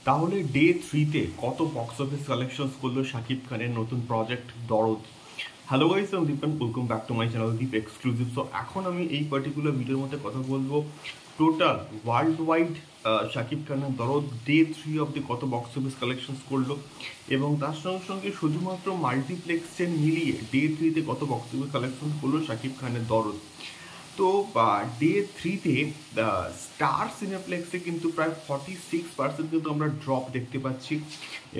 তাহলে ডে 3-তে কত box office collections করলো শাকিব খানের নতুন প্রজেক্ট দরদ। হ্যালো গাইস, আমি Deepan, welcome back to my channel Deep exclusive. So এখন আমি এই পার্টিকুলার ভিডিওর মধ্যে কথা বলবো টোটাল ওয়ার্ল্ড ওয়াইড শাকিব খানের দরদ ডে 3 অব্দি কত বক্স অফিস কালেকশনস করলো, এবং তার সঙ্গে সঙ্গে শুধুমাত্র মাল্টিপ্লেক্স চেন মিলিয়ে ডে 3-তে কত বক্স অফিস কালেকশন করলো শাকিব খানের দরদ। তো ডে 3-তে স্টার সিনেপ্লেক্সে কিন্তু প্রায় 46% কিন্তু আমরা ড্রপ দেখতে পাচ্ছি,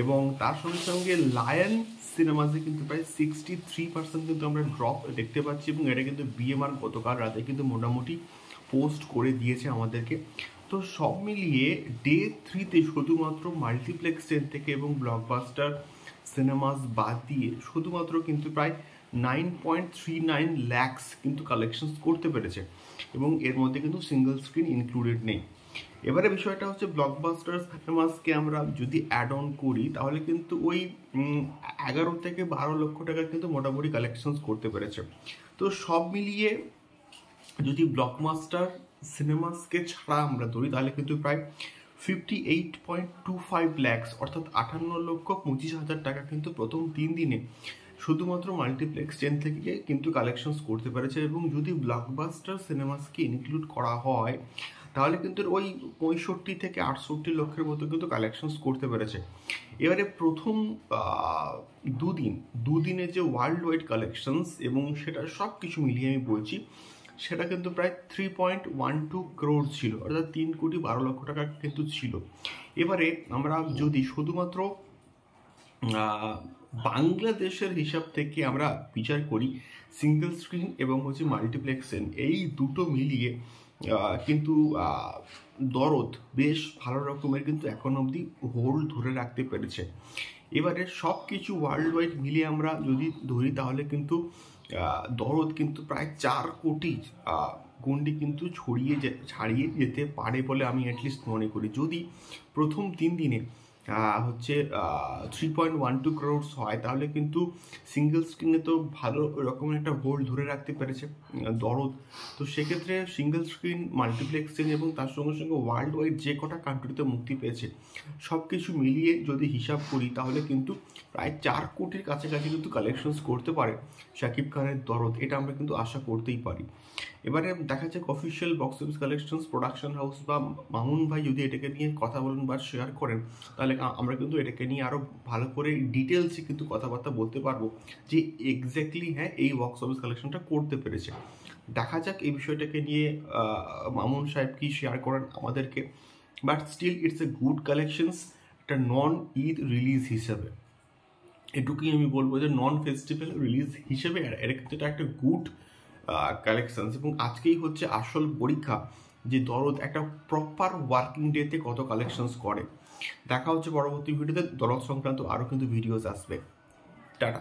এবং তার সঙ্গে সঙ্গে লায়ন সিনেমাসে কিন্তু প্রায় 63% কিন্তু আমরা ড্রপ দেখতে পাচ্ছি, এবং এটা কিন্তু বিএমআর গতকাল রাতে কিন্তু মোটামুটি পোস্ট করে দিয়েছে আমাদেরকে। তো সব মিলিয়ে ডে 3-তে শুধুমাত্র মাল্টিপ্লেক্স চেন থেকে এবং ব্লকবাস্টার সিনেমাস বাদ দিয়ে শুধুমাত্র কিন্তু প্রায় 9.39 ল্যাক্স কিন্তু কালেকশনস করতে পেরেছে, এবং এর মধ্যে কিন্তু সিঙ্গেল স্ক্রিন ইনক্লুডেড নেই। এবারে বিষয়টা হচ্ছে ব্লকবাস্টার সিনেমাসকে আমরা যদি অ্যাড অন করি তাহলে কিন্তু ওই 11 থেকে 12 লক্ষ টাকা কিন্তু মোটামুটি কালেকশনস করতে পেরেছে। তো সব মিলিয়ে যদি ব্লকবাস্টার সিনেমাসকে ছাড়া আমরা ধরি তাহলে কিন্তু প্রায় 58.25 ল্যাক্স অর্থাৎ 58,25,000 টাকা কিন্তু প্রথম 3 দিনে শুধুমাত্র মাল্টিপ্লেক্স চেন থেকে কিন্তু কালেকশনস করতে পেরেছে, এবং যদি ব্লকবাস্টার সিনেমাসকে ইনক্লুড করা হয় তাহলে কিন্তু ওই 65 থেকে 68 লক্ষের মতো কিন্তু কালেকশনস করতে পেরেছে। এবারে প্রথম দুদিনে যে ওয়ার্ল্ড ওয়াইড কালেকশনস এবং সেটা সব কিছু মিলিয়ে আমি বলছি, সেটা কিন্তু প্রায় 3.12 ক্রোড় ছিল, অর্থাৎ 3,12,00,000 টাকা কিন্তু ছিল। এবারে আমরা যদি শুধুমাত্র বাংলাদেশের হিসাব থেকে আমরা বিচার করি, সিঙ্গেল স্ক্রিন এবং হচ্ছে মাল্টিপ্লেক্সেন এই দুটো মিলিয়ে কিন্তু দরদ বেশ ভালো রকমের কিন্তু এখন অবধি হোল্ড ধরে রাখতে পেরেছে। এবারে সব কিছু ওয়ার্ল্ড ওয়াইড মিলিয়ে আমরা যদি ধরি তাহলে কিন্তু দরদ কিন্তু প্রায় 4 কোটি গন্ডি কিন্তু ছাড়িয়ে যেতে পারে বলে আমি অ্যাটলিস্ট মনে করি। যদি প্রথম 3 দিনে হচ্ছে 3.12 ক্রোড়স হয় তাহলে কিন্তু সিঙ্গেল স্ক্রিনে তো ভালো রকমের একটা হোল্ড ধরে রাখতে পেরেছে দরদ। তো সেক্ষেত্রে সিঙ্গেল স্ক্রিন, মাল্টিপ্লেক্স চেন এবং তার সঙ্গে সঙ্গে ওয়ার্ল্ড ওয়াইড যে কটা কান্ট্রিতে মুক্তি পেয়েছে সব কিছু মিলিয়ে যদি হিসাব করি তাহলে কিন্তু প্রায় 4 কোটির কাছাকাছি কিন্তু কালেকশনস করতে পারে শাকিব খানের দরদ, এটা আমরা কিন্তু আশা করতেই পারি। এবারে দেখা যাক official box office collections production house বা মামুন ভাই যদি এটাকে নিয়ে কথা বলেন বা শেয়ার করেন তাহলে আমরা কিন্তু এটাকে নিয়ে আরও ভালো করে ডিটেলসে কিন্তু কথাবার্তা বলতে পারবো যে এক্স্যাক্টলি হ্যাঁ এই বক্স অফিস কালেকশনটা করতে পেরেছে। দেখা যাক এই বিষয়টাকে নিয়ে মামুন সাহেব কি শেয়ার করেন আমাদেরকে, but still it's a good collections একটা নন ঈদ রিলিজ হিসাবে। এটুকুই আমি বলবো যে নন ফেস্টিভ্যাল রিলিজ হিসেবে এটা কিন্তু একটা গুড কালেকশনস, এবং আজকেই হচ্ছে আসল পরীক্ষা যে দরদ একটা প্রপার ওয়ার্কিং ডেতে কত কালেকশনস করে। দেখা হচ্ছে পরবর্তী ভিডিওতে দরদ সংক্রান্ত আরও কিন্তু ভিডিওস আসবে। টাটা।